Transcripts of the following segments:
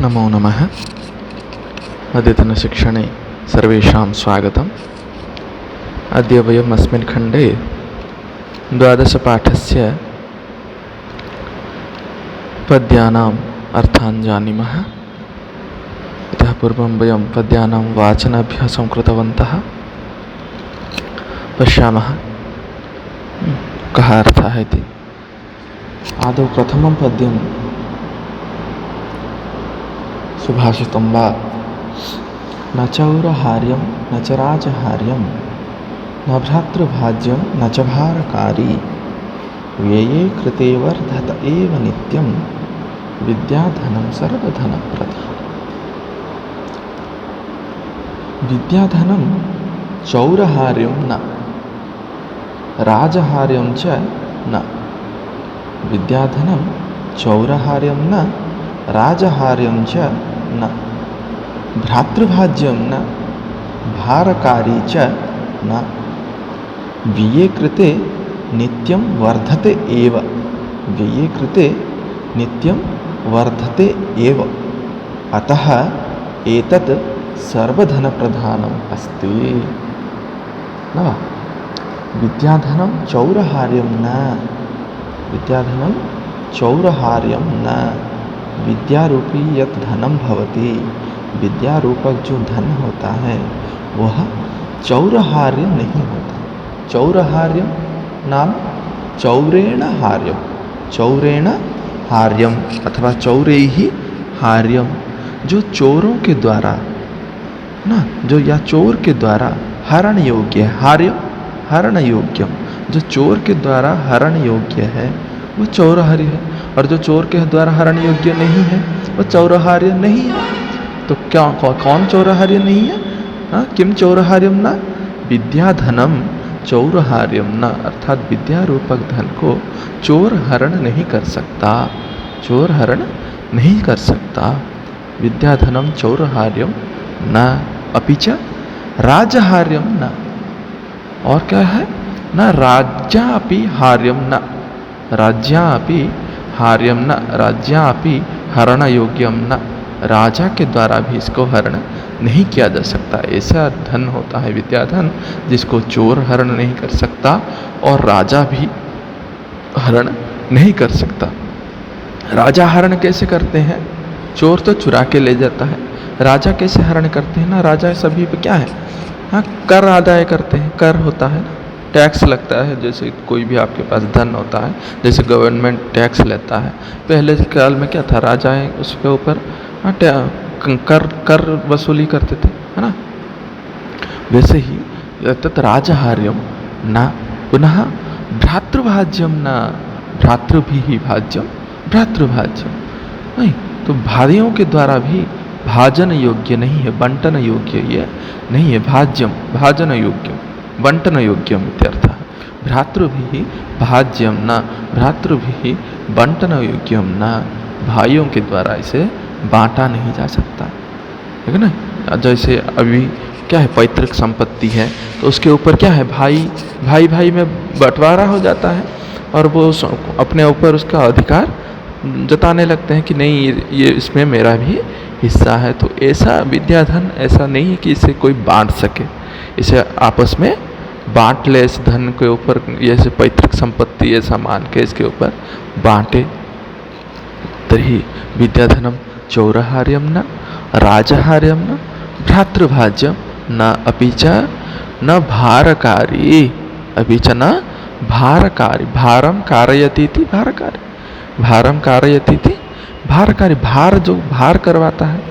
नमो नमः। अद्यतनशिक्षणे सर्वेषां स्वागतम्। अद्य वयम् अस्मिन् खण्डे द्वादशपाठस्य पद्यानाम् अर्थान् जानीमः। इतः पूर्वं वयं पद्यानां वाचनाभ्यासं कृतवन्तः। पश्यामः कः अर्थः इति। आदौ प्रथमं पद्यं सुभाषितं वा न चौरहार्यं न च राजहार्यं न भ्रातृभाज्यं न च भारकारी व्यये कृते वर्धत एव नित्यं विद्याधनं सर्वधनप्रदः। विद्याधनं चौरहार्यं न राजहार्यं च न। विद्याधनं चौरहार्यं न राजहार्यं च न। भ्रातृभाज्यं न भारकारी च न। व्यये कृते नित्यं वर्धते एव। व्यये कृते नित्यं वर्धते एव। अतः एतत् सर्वधनप्रधानम् अस्ति। न वा? विद्याधनं चौरहार्यं न। विद्याधनं चौरहार्यं न। विद्यारूपी यत् धनम भवति, विद्यारूपक जो धन होता है वह चौरहार्य नहीं होता। चौरहार्य नाम चौरेण हार्यम। चौरेण हार्यम अथवा चौरैहि हार्यम, जो चोरों के द्वारा ना, जो या चोर के द्वारा हरण योग्य है। हार्यम हरण योग्यम, जो चोर के द्वारा हरण योग्य है वो चौरहार्य है। और जो चोर के द्वारा हरण योग्य नहीं है वो चौरहार्य नहीं है। तो क्या कौन चौरहार्य नहीं है? हाँ, किम चौरहार्यम न? विद्याधनम चौरहार्यम न, अर्थात विद्या रूपक धन को चोर हरण नहीं कर सकता। चोर हरण नहीं कर सकता। विद्याधनम चौरहार्यम न अपि च राजहार्यम न। और क्या है? न राज्यापि हार्यम न। राज्यापि हार्यम न, राज्यापि हरण योग्यम न। राजा के द्वारा भी इसको हरण नहीं किया जा सकता। ऐसा धन होता है विद्याधन जिसको चोर हरण नहीं कर सकता और राजा भी हरण नहीं कर सकता। राजा हरण कैसे करते हैं? चोर तो चुरा के ले जाता है, राजा कैसे हरण करते हैं ना? राजा सभी पे क्या है? हाँ, कर आदाय करते हैं। कर होता है ना, टैक्स लगता है। जैसे कोई भी आपके पास धन होता है, जैसे गवर्नमेंट टैक्स लेता है। पहले काल में क्या था? राजाएं उसके ऊपर कर वसूली करते थे, है ना? वैसे ही तत् राजहार्यम न। पुनः भ्रातृभाज्यम न। भ्रातृभिः भाज्यम भ्रातृभाज्यम नहीं। तो भाइयों के द्वारा भी भाजन योग्य नहीं है, बंटन योग्य ये नहीं है। भाज्यम भाजन योग्यम बंटन योग्यम इत्यर्थः। भ्रातृभिः भाज्यम न, भ्रातृभिः बंटन योग्यम न। भाइयों के द्वारा इसे बांटा नहीं जा सकता, ठीक है ना? जैसे अभी क्या है, पैतृक संपत्ति है तो उसके ऊपर क्या है, भाई भाई में बंटवारा हो जाता है और वो अपने ऊपर उसका अधिकार जताने लगते हैं कि नहीं ये इसमें मेरा भी हिस्सा है। तो ऐसा विद्याधन ऐसा नहीं है कि इसे कोई बांट सके। इसे आपस में बांट ले, इस धन के ऊपर, जैसे पैतृक संपत्ति ऐसा मान के इसके ऊपर बांटे। तर्हि विद्याधनम चौरहार्यम न राजहार्यम न भ्रातृभाज्यम न अपि च न भारकारी। अपि च न भारकारी। भारम कारयति इति भारकारी। भारम कारयति इति भारकारी। भार जो भार करवाता है,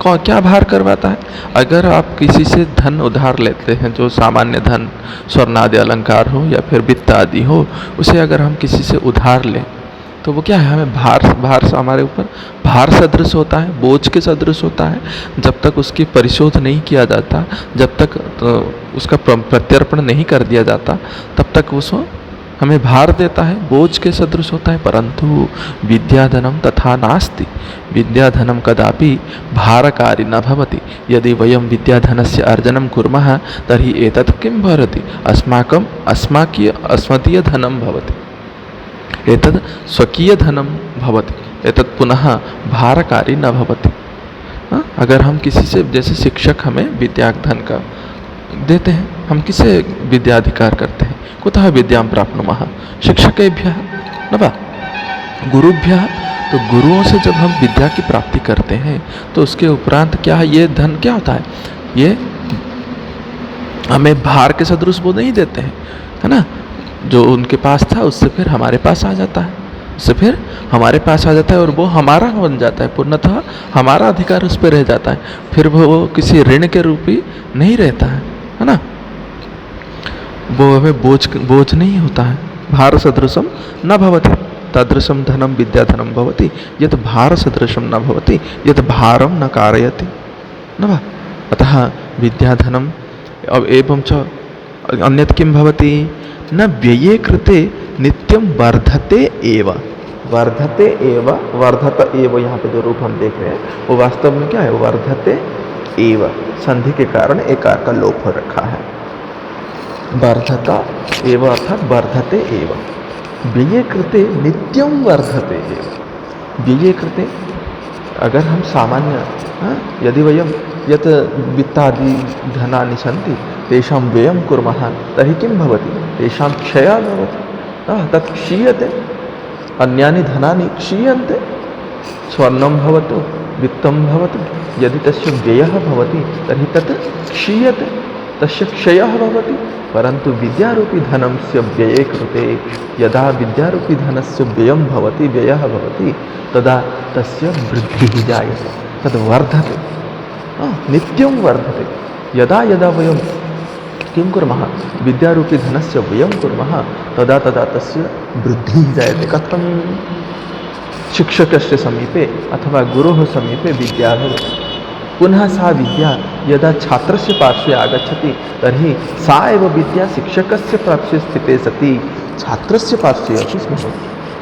क्या भार करवाता है? अगर आप किसी से धन उधार लेते हैं, जो सामान्य धन स्वर्ण आदि अलंकार हो या फिर वित्त आदि हो, उसे अगर हम किसी से उधार लें तो वो क्या है, हमें भार हमारे ऊपर भार सदृश होता है, बोझ के सदृश होता है। जब तक उसकी परिशोध नहीं किया जाता, जब तक उसका प्रत्यर्पण नहीं कर दिया जाता, तब तक उसको हमें भार देता है, बोझ के सदृश होता है। परंतु विद्याधनम तथा नास्ति। विद्याधनम कदापि भारकारी न भवति। यदि वयं विद्याधनस्य अर्जनं कुर्मः तर्हि एतत् किं भवति? अस्मदीय धनं भवति। एतद् स्वकीय धनं भवति। एतत् पुनः भारकारी न भवति। हाँ, अगर हम किसी से, जैसे शिक्षक हमें विद्याधन का देते हैं, हम किसे विद्याधिकार करते हैं? कुतः विद्यां प्राप्नुमः शिक्षकेभ्यः न वा गुरुभ्यः। तो गुरुओं से जब हम विद्या की प्राप्ति करते हैं तो उसके उपरांत क्या है, ये धन क्या होता है, ये हमें भार के सदृश वो नहीं देते हैं, है ना। जो उनके पास था उससे फिर हमारे पास आ जाता है, उससे फिर हमारे पास आ जाता है और वो हमारा बन जाता है, पूर्णतः हमारा अधिकार उस पर रह जाता है, फिर वो किसी ऋण के रूप ही नहीं रहता है ना। वो हमें बोझ नहीं होता है। भार सदृशम न भवति तादृशम धनम विद्याधनम भवति यत् भार सदृशम न भवति यत् भारम न कारयति न वा। अतः विद्याधनम एवं च अन्यत् किं भवति, न व्यये कृते नित्यं वर्धते एव। वर्धते एव, वर्धत एव, यहाँ पे जो रूप हम देख रहे हैं वो वास्तव में क्या है, वर्धते एव, संधि के कारण एकार का लोप हो रखा है। वर्धता एव अर्थात वर्धते एव, व्यये कृते नित्यं वर्धते एव। व्यये कृते, अगर हम सामान्य यदि वयं यत् वित्तादि धनानि सन्ति तेषां व्ययं कुर्मः तर्हि किं भवति, तेषां क्षयः भवति, तत् क्षीयते। अन्यानि धनानि क्षीयन्ते, स्वर्णं भवतु वित्तं भवतु, यदि तस्य व्ययः भवति तर्हि तत् क्षीयते, तस्य क्षयः भवति। परन्तु विद्यारूपी धनस्य व्यये कृते, यदा विद्यारूपी धनस्य व्ययं भवति, व्ययः भवति, तदा तस्य वृद्धिः जायते, तद् वर्धते, नित्यं वर्धते। यदा यदा वयं किं कुर्मः, विद्यारूपी धनस्य व्ययं कुर्मः, तदा तदा तस्य वृद्धिः जायते। कथं, शिक्षकस्य समीपे अथवा गुरोः समीपे विद्या भवति, पुनः सा विद्या यदा छात्रस्य पार्श्वे आगच्छति तर्हि सा एव विद्या शिक्षकस्य पार्श्वे स्थिते सति छात्रस्य पार्श्वे अपि भवति।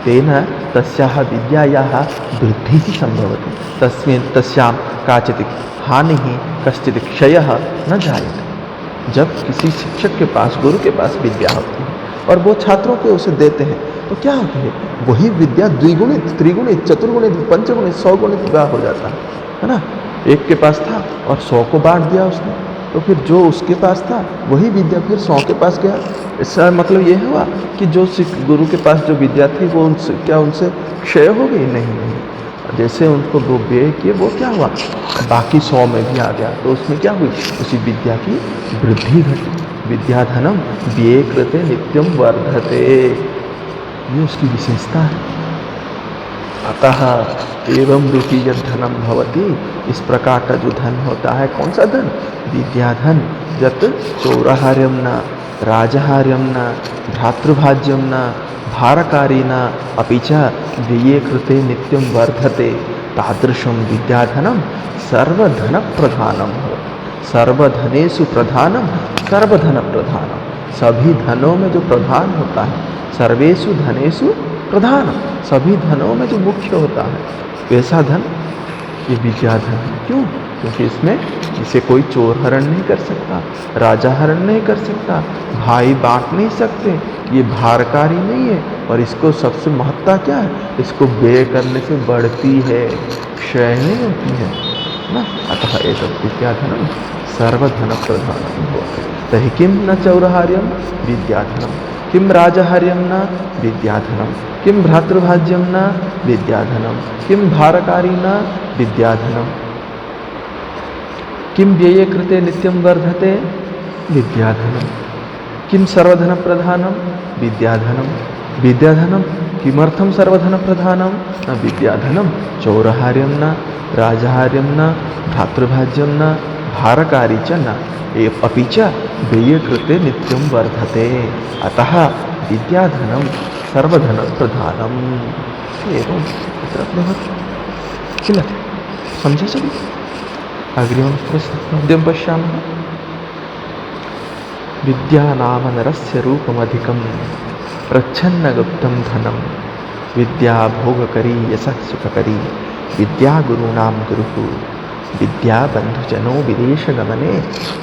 तेन तस्याः विद्यायाः वृद्धिः सम्भवति, तस्यां काचित् हानिः कश्चित् क्षयः न जायते। जब किसी शिक्षक के पास, गुरु के पास विद्या होती है और वो छात्रों को उसे देते हैं तो क्या होती है, वही विद्या द्विगुणित, त्रिगुणित, चतुर्गुणित, पंचगुणित, 100 गुणित हो जाता है ना। एक के पास था और 100 को बांट दिया उसने, तो फिर जो उसके पास था वही विद्या फिर 100 के पास गया। इसका मतलब ये हुआ कि जो गुरु के पास जो विद्या थी वो उनसे क्या, उनसे क्षय हो गई? नहीं, जैसे उनको वो व्यय किए वो क्या हुआ, बाकी 100 में भी आ गया, तो उसमें क्या हुई, उसी विद्या की वृद्धि घटी। विद्याधनम व्यये कृते नित्यम वर्धते, ये उसकी विशेषता है। अतः एवं रूपी यद धनम भवति, इस प्रकार का जो धन होता है, कौन सा धन, विद्याधन, यत् चौरहार्यम न राजहार्यम न भ्रातृभाज्यम न भारकारी न अपि च व्यये कृते नित्यं वर्धते, तादृशं विद्याधनं सर्वधन प्रधानम हो। सर्वधनेषु प्रधानम, सर्वधन प्रधानम, सभी धनों में जो प्रधान होता है, सर्वेषु धनेषु प्रधानम, सभी धनों में जो मुख्य होता है, वैसा धन ये विद्याधन है। क्यों? क्योंकि इसमें इसे कोई चोर हरण नहीं कर सकता, राजा हरण नहीं कर सकता, भाई बांट नहीं सकते, ये भारकारी नहीं है। और इसको सबसे महत्ता क्या है, इसको व्यय करने से बढ़ती है, क्षय नहीं होती है ना। अतः एक विद्याधनम सर्वधन प्रधानम होते, तर्हि किं न चौरहार्यम विद्याधनम, किं राजहार्यम न विद्याधनम, किं भ्रातृभाज्यम न विद्याधनम, किं भारकारी न विद्याधनम, किं व्यये कृते नित्यं वर्धते विद्याधनम, किं सर्वधन प्रधानम विद्याधनम। विद्याधनम किमर्थम सर्वधन प्रधानम, न विद्याधनम चौरहार्यम न राजहार्यम न भ्रातृभाज्यम न भारकारी च न अपि च व्यये कृते नित्यं वर्धते। अतः विद्याधनम सर्वधन प्रधानम। एवं तत्र भवति किल, समझे सभी? अग्रिमं पद्यं पश्यामः। विद्या नाम नरस्य रूपमधिकं प्रच्छन्नगुप्तं धनं, विद्या भोगकरी यशः सुखकरी, विद्या गुरूणां गुरुः, विद्या बन्धुजनो विदेशगमने,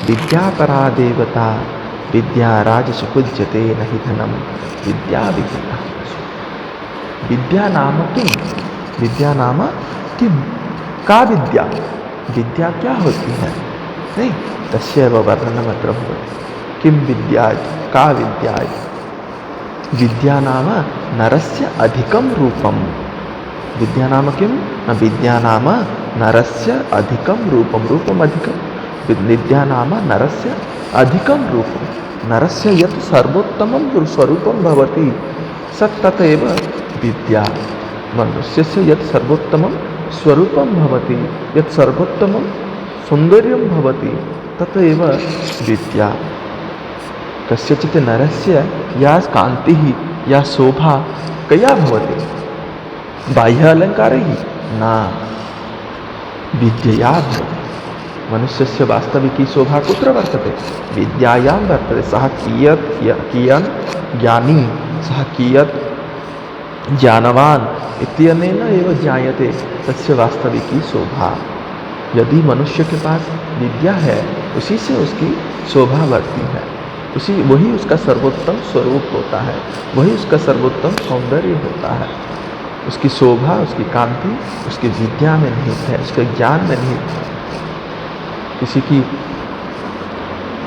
विद्या परा देवता, विद्या राजसु पूज्यते नहि धनं, विद्या विद्या। विद्या नाम किं, विद्या नाम किं, का विद्या, विद्या क्या होती है, नहीं तस्यैव वर्णनमत्र भवति। किं विद्या, का विद्या, विद्या नाम नरस्य अधिकं रूपं। विद्या नाम किं, विद्या नाम नरस्य अधिकं रूपं, रूपम् अधिकं, विद्या नाम नरस्य अधिकं रूपं। नरस्य यत् सर्वोत्तमं स्वरूपं भवति स तथैव विद्या। मनुष्यस्य यत् सर्वोत्तमं स्वरूपं भवति, यत् सर्वोत्तमं सौन्दर्यं भवति तथैव विद्या। कस्यचित् नरस्य या कान्तिः या शोभा कया भवति, बाह्य अलङ्कारैः न, विद्यया भवति। मनुष्यस्य वास्तविकी शोभा कुत्र वर्तते, विद्यायां वर्तते। सः कियन् ज्ञानी, सः कियत् ज्ञानवान् इत्यनेन एव ज्ञायते तस्य वास्तविकी शोभा। यदि मनुष्य के पास विद्या है, उसी से उसकी शोभा बढ़ती है, वही उसका सर्वोत्तम स्वरूप होता है, वही उसका सर्वोत्तम सौंदर्य होता है। उसकी शोभा, उसकी कांति उसकी विद्या में निहित है, उसके ज्ञान में निहित है। किसी की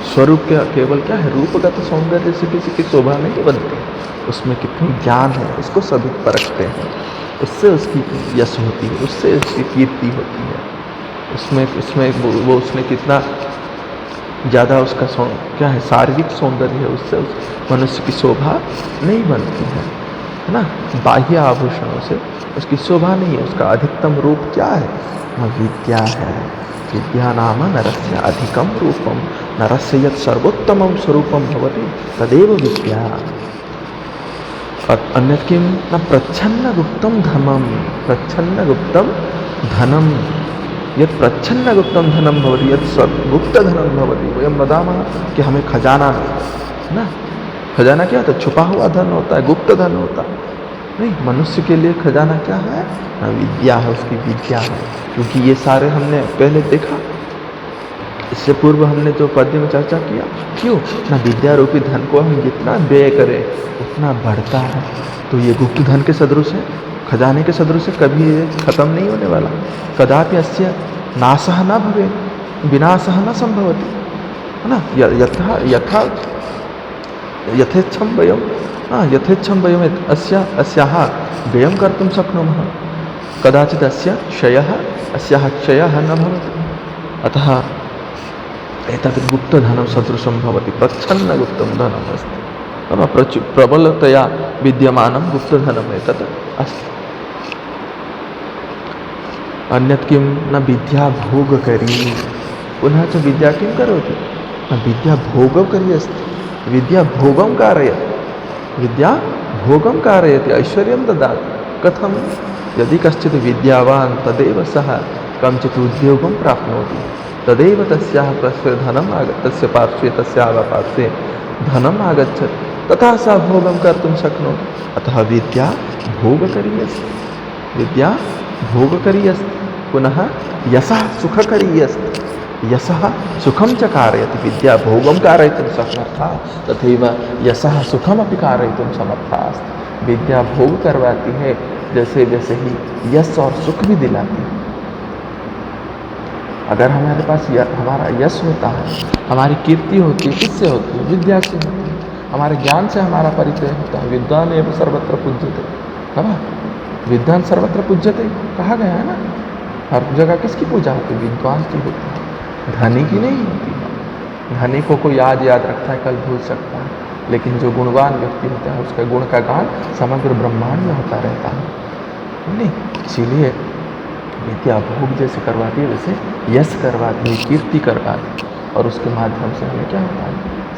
स्वरूप केवल क्या है, रूपगत सौंदर्य से किसी की शोभा नहीं बनती, उसमें कितनी ज्ञान है उसको सभी परखते हैं, उससे उसकी यश होती है, उससे उसकी कीर्ति होती है, उसमें उसने कितना ज़्यादा उसका क्या है, शारीरिक सौंदर्य है, उससे उस मनुष्य की शोभा नहीं बनती है ना। बाह्य आभूषणों से उसकी शोभा नहीं है। उसका अधिकतम रूप क्या है, वह विद्या है। विद्या नाम नरस्य अधिकं रूपं, नरस्य यत् सर्वोत्तमं स्वरूपं भवति तदेव विद्या। अन्यत् किं न प्रच्छन्नगुप्तं धनं, प्रच्छन्नगुप्तं धनं, यत् प्रच्छन्नगुप्तं धनं भवति, यत् गुप्तधनं भवति। वयं वदामः कि हमें खजाना ना, खजाना क्या होता है, छुपा हुआ धन होता है, गुप्त धन होता है। नहीं, मनुष्य के लिए खजाना क्या है, विद्या है, उसकी विद्या है। क्योंकि ये सारे हमने पहले देखा, इससे पूर्व हमने जो पद्य में चर्चा किया, क्यों ना विद्या रूपी धन को हम जितना व्यय करें उतना बढ़ता है। तो ये गुप्त धन के सदृश है, खजाने के सदृश है, कभी ये खत्म नहीं होने वाला। कदापि अस्य नाशः न भवेत्, विनाशः न संभवति, है ना। यथेच्छं वयं अस्याः व्ययं कर्तुं शक्नुमः, कदाचित् अस्याः क्षयः न भवति। अतः एतत् गुप्तधनं सदृशं भवति, प्रच्छन्नगुप्तं धनम् अस्ति, प्रबलतया विद्यमानं गुप्तधनम् एतत् अस्ति। अन्यत् किं न विद्या भोगकरी, पुनः च विद्या किं करोति, न विद्या भोगकरी अस्ति। विद्या भोगं कारयति, विद्या भोगं कारयति, ऐश्वर्यं ददाति। कथं, यदि कश्चित् विद्यावान् तदेव सः कञ्चित् उद्योगं प्राप्नोति, तदेव तस्याः तस्य पार्श्वे, तस्याः पार्श्वे धनम् आगच्छति, तथा सा भोगं कर्तुं शक्नोति। अतः विद्या भोगकरी अस्ति, विद्या भोगकरी अस्ति। पुनः यशः सुखकरी अस्ति, यशः सुखं च कारयति। विद्या भोगं कारयितुं समर्था, तथैव यशः सुखमपि कारयितुं समर्था अस्ति। विद्या भोग करवाती है, जैसे जैसे ही यश और सुख भी दिलाती है। अगर हमारे पास हमारा यश होता है, हमारी कीर्ति होती है, किससे होती है, विद्या से होती है। हमारे ज्ञान से हमारा परिचय होता है। विद्वान एवं सर्वत्र पूज्यते, है ना, विद्वान सर्वत्र पूज्यते कहा गया है ना। हर जगह किसकी पूजा होती है, विद्वान की होती है, धनी की नहीं होती है। धनी को कोई याद रखता है, कल भूल सकता है, लेकिन जो गुणवान व्यक्ति होता है उसका गुण का गान समग्र ब्रह्मांड में होता रहता है, नहीं। इसीलिए विद्या भोग जैसे करवाती है, वैसे यश करवाती है, कीर्ति करवाती है, और उसके माध्यम से हमें क्या होता है,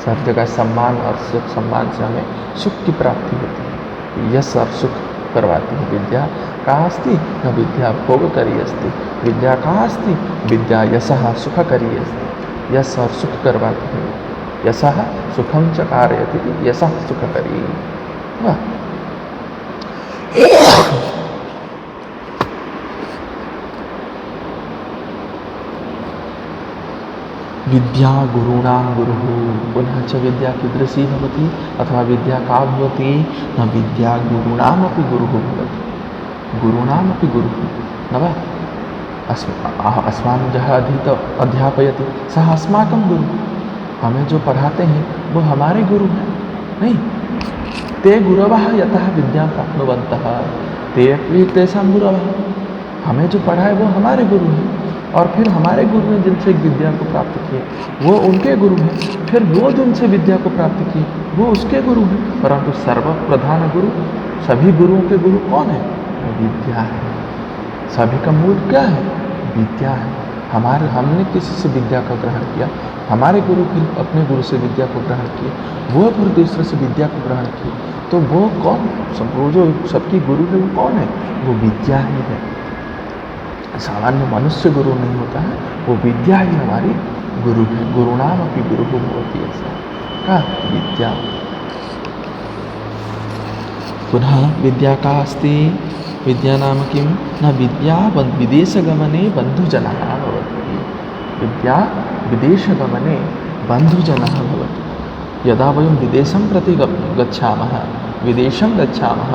सब जगह सम्मान, और सम्मान से हमें सुख की प्राप्ति होती है। यश और सुख करवाती है विद्या। कहाँ अस्ति, न विद्या भोगकरी अस्ति, विद्या कहाँ अस्ति, विद्या यशः सुखकरी अस्ति, यश और सुख करवाती है। यशः सुखं च कारयति, यशः सुखकरी। विद्या गुरूणां गुरुः, पुनः च विद्या कीदृशी भवति, अथवा विद्या का भवति, न विद्या गुरूणामपि गुरुः भवति, गुरूणामपि गुरुः, न वा। अस्मान् यः अध्यापयति सः अस्माकं गुरु। हमें जो पढ़ाते हैं वो हमारे गुरु हैं। नहीं, ते गुरवः यतः विद्यां प्राप्नुवन्तः ते अपि तेषां गुरवः। हमें जो पढ़ाए वो हमारे गुरु हैं, और फिर हमारे गुरु ने जिनसे विद्या को प्राप्त किए वो उनके गुरु हैं, फिर वो जिनसे विद्या को प्राप्त किए वो उसके गुरु हैं। परंतु सर्वप्रधान गुरु, सभी गुरुओं के गुरु कौन है? विद्या है। सभी का मूल क्या है? विद्या है। हमने किसी से विद्या का ग्रहण किया, हमारे गुरु फिर अपने गुरु से विद्या को ग्रहण किए, वो फिर दूसरे से विद्या को ग्रहण किए। तो वो कौन, वो जो सबकी गुरु है वो कौन है? वो विद्या ही है। सामान्य मनुष्य गुरु नहीं होता है, वो विद्या ही हमारी गुरु है। गुरुणाम अपि गुरुः भवति, ऐसा का विद्या। पुनः विद्या का अस्ति, विद्या नाम किं? न विद्या विदेशगमने बन्धुजनः भवति। विद्या विदेशगमने बन्धुजनः भवति। यदा वयं विदेशं प्रति गच्छामः, विदेशं गच्छामः,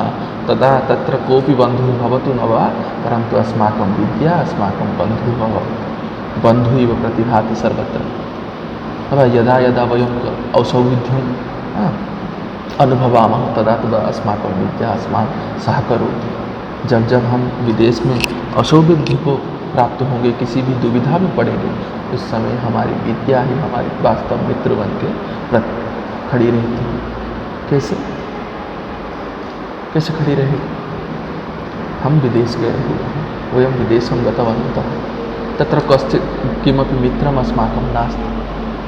तदा तत्र कोऽपि बन्धुः भवतु न वा, परन्तु अस्माकं विद्या अस्माकं बन्धुः भवति। बन्धुः इव प्रतिभाति सर्वत्र। अथवा यदा यदा वयम् असौविध्यम् अनुभवामः तदा तदा अस्माकं विद्या अस्मान् सहकरोति। जब जब हम विदेश में असौविध्य को प्राप्त होंगे, किसी भी दुविधा में पड़ेंगे, उस समय हमारी विद्या ही हमारी वास्तव मित्र बन के खड़ी रहती है। कैसे कैसे खड़ी रहेगी? हम विदेश गए हुए हैं, वयं विदेशं गतवन्तः, तत्र कश्चित् किमपि मित्रम् अस्माकं नास्ति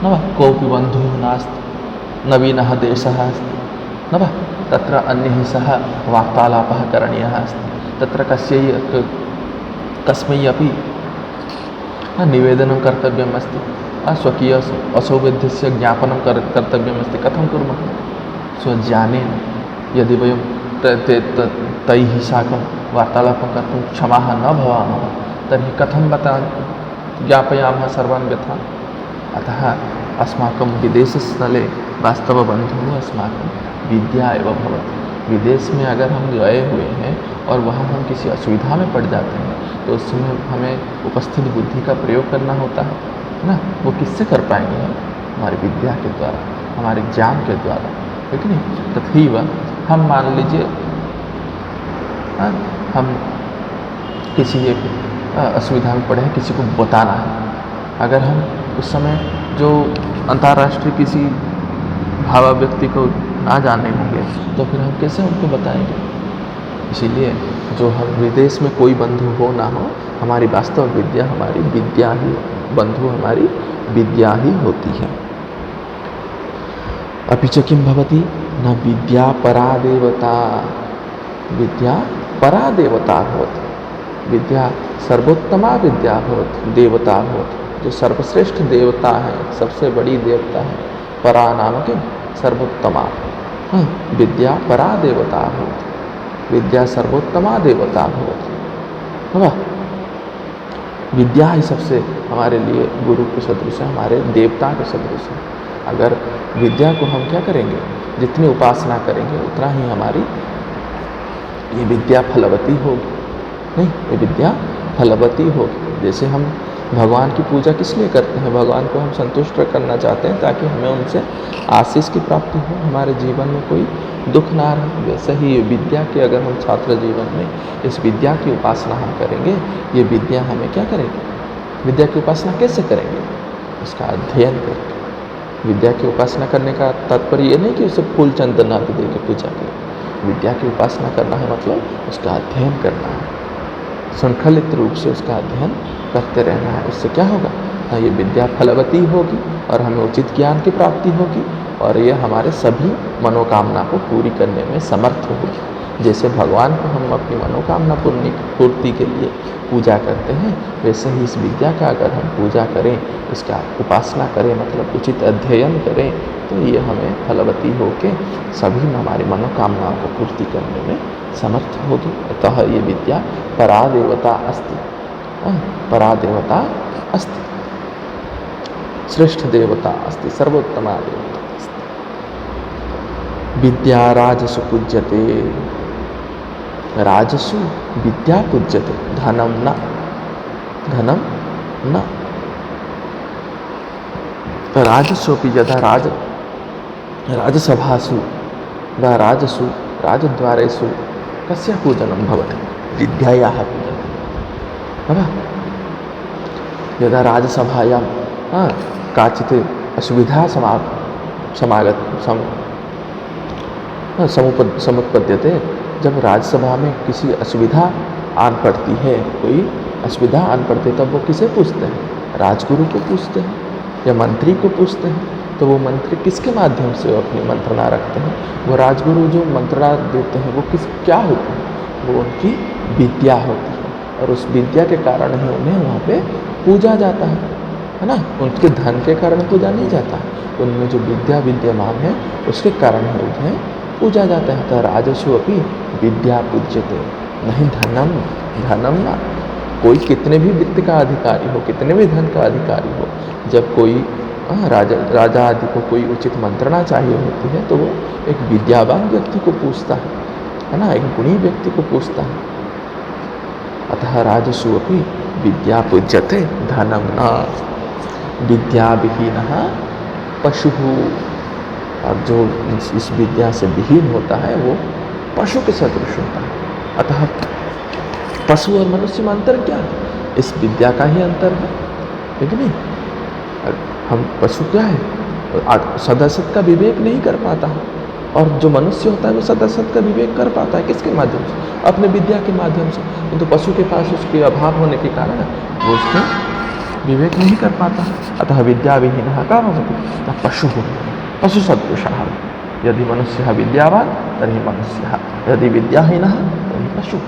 न वा, कोऽपि बन्धुः नास्ति, नवीनः देशः अस्ति न वा, तत्र अन्यैः सह वार्तालापः करणीयः अस्ति, तत्र कस्मै अपि निवेदनं कर्तव्यम् अस्ति, स्वकीय असौविध्यस्य ज्ञापनं कर्तव्यमस्ति। कथं कुर्मः? स्वज्ञानेन। यदि वयं तैः साकं वार्तालापं कर्तुं क्षमाः न भवामः तर्हि कथं ज्ञापयामः सर्वान् व्यथान्? अतः अस्माकं विदेशस्थले वास्तवबन्धुः अस्माकं विद्या एव भवति। विदेश में अगर हम गए हुए हैं और वहाँ हम किसी असुविधा में पड़ जाते हैं तो उस समय हमें उपस्थित बुद्धि का प्रयोग करना होता है ना। वो किससे कर पाएंगे हम? हमारी विद्या के द्वारा, हमारे ज्ञान के द्वारा, ठीक नहीं? तथैव हम मान लीजिए हम किसी एक असुविधा में पड़े हैं, किसी को बताना है। अगर हम उस समय जो अंतर्राष्ट्रीय किसी भावा व्यक्ति को ना जाने होंगे तो फिर हम कैसे उनको बताएंगे? इसीलिए जो हम विदेश में कोई बंधु हो ना हो, हमारी वास्तव विद्या हमारी विद्या ही, बंधु हमारी विद्या ही होती है। अपि च किं भवति? न विद्या परा देवता, विद्या परा देवता भवति। विद्या सर्वोत्तमा विद्या भवति, देवता भवति। जो सर्वश्रेष्ठ देवता है, सबसे बड़ी देवता है, परा नाम किं? सर्वोत्तमा। विद्या परा देवता भवति, विद्या सर्वोत्तमा देवता भवति। है विद्या ही सबसे हमारे लिए गुरु के सदृश है, हमारे देवता के सदृश है। अगर विद्या को हम क्या करेंगे, जितनी उपासना करेंगे उतना ही हमारी ये विद्या फलवती होगी। नहीं, ये विद्या फलवती होगी। जैसे हम भगवान की पूजा किस लिए करते हैं? भगवान को हम संतुष्ट करना चाहते हैं ताकि हमें उनसे आशीष की प्राप्ति हो, हमारे जीवन में कोई दुख ना रहे। वैसे ही ये विद्या के अगर हम छात्र जीवन में इस विद्या की उपासना हम करेंगे, ये विद्या हमें क्या करेगी? विद्या की उपासना कैसे करेंगे? उसका अध्ययन करके। विद्या की उपासना करने का तात्पर्य ये नहीं कि उसे फूल चंदन आदि दे के पूजा करें। विद्या की उपासना करना है मतलब उसका अध्ययन करना है, संकलित रूप से उसका अध्ययन करते रहना है। उससे क्या होगा? ये विद्या फलवती होगी और हमें उचित ज्ञान की प्राप्ति होगी और ये हमारे सभी मनोकामना को पूरी करने में समर्थ होगी। जैसे भगवान को हम अपनी मनोकामना पूर्ति के लिए पूजा करते हैं, वैसे ही इस विद्या का अगर हम पूजा करें, इसका उपासना करें, मतलब उचित अध्ययन करें, तो ये हमें फलवती होकर सभी हमारी मनोकामनाओं को पूर्ति करने में समर्थ होगी। अतः ये विद्या परा देवता अस्ति, परा देवता अस्ति, श्रेष्ठ देवता अस्ति, सर्वोत्तमा देवता अस्ति। विद्या राजसु पूज्यते, राजसु विद्या पूज्यते, धनम न। धनम न राजस्वपि यदा राजसभासु वा राजसु राजद्वारेषु कस्य पूजनं भवति? विद्यायाः पूजनं। यदा राजसभायां काचित् असुविधा समुत्पद्यते, जब राजसभा में किसी असुविधा आन पड़ती है, कोई असुविधा आन पड़ती है, तब वो किसे पूछते हैं? राजगुरु को पूछते हैं या मंत्री को पूछते हैं। तो वो मंत्री किसके माध्यम से अपनी मंत्रणा रखते हैं? वो राजगुरु जो मंत्रणा देते हैं वो क्या होती है? वो उनकी विद्या होती है, और उस विद्या के कारण ही उन्हें वहाँ पे पूजा जाता है ना। उनके धन के कारण पूजा नहीं जाता, उनमें जो विद्या विद्यमान है उसके कारण ही उन्हें पूजा जाता है। तो राजसु अपि विद्या पूज्यते, नहीं धनम ना। कोई कितने भी वित्त का अधिकारी हो, कितने भी धन का अधिकारी हो, जब कोई राजा आदि को कोई उचित मंत्रणा चाहिए होती है तो वो एक विद्यावान व्यक्ति को पूछता है ना, एक गुणी व्यक्ति को पूछता है। अतः राजसु अपि विद्या पूज्यते धनम न। विद्याविहीनः पशुः, और जो इस विद्या से विहीन होता है वो पशु के सदृश होता है। अतः पशु और मनुष्य में अंतर क्या है? इस विद्या का ही अंतर है कि नहीं? हम पशु क्या है? सदसत का विवेक नहीं कर पाता है, और जो मनुष्य होता है वो सदसत का विवेक कर पाता है। किसके माध्यम से? अपने विद्या के माध्यम से। किंतु तो पशु के पास उसके अभाव होने के कारण वो उसके विवेक नहीं कर पाता। अतः विद्याविहीनः का भवति पशुः, पशु सदृशः। यदि मनुष्यः विद्यावान् तर्हि मनुष्यः, यदि विद्याहीनः तर्हि पशुः।